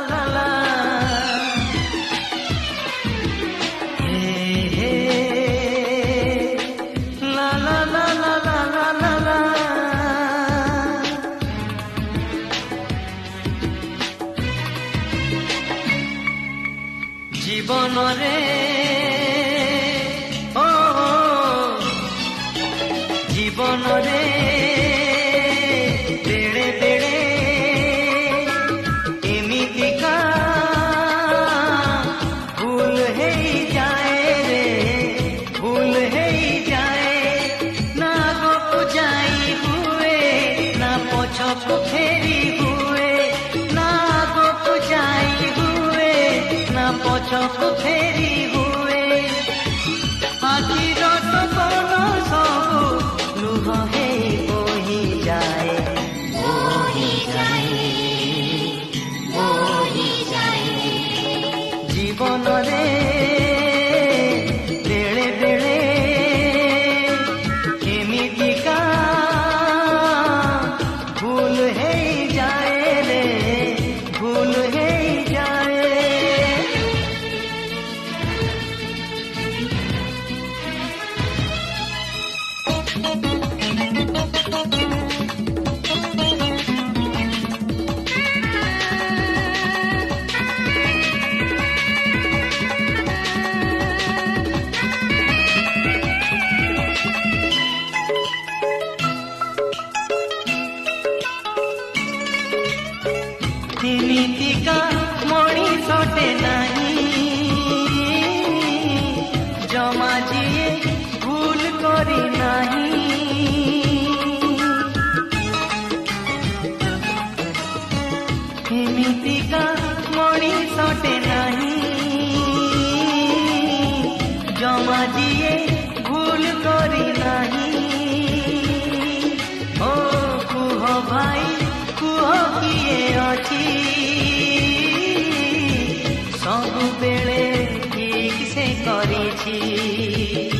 ला ला हे हे ला ला ला ला ला ला ला जीवन रे ओ जीवन रे बेड़े बेड़े एमितिका भूल है जाए रे भूल है जाए ना आगो जाई हुए ना पछको फेरी हुए ना आगो जाई हुए ना पछको फेरी हुए आखिर सपन सबू लुह हे बोही जाए बोही जाए बोही जाए जीवन रे बेले बेले केमितिका भूल है जाए रे भूल है जाए एमितिका मଣିଷଟେ ନାହିଁ ଜମା ଯିଏ ଭୁଲ କରି ନାହିଁ ଏମିତିକା ମଣିଷଟେ ନାହିଁ ଜମା ଯିଏ ଭୁଲ କରି ନାହିଁ ଓ କୁହ ଭାଇ କୁହ କିଏ ଅଛି ସବୁବେଳେ ଠିକ ସେ କରିଛି।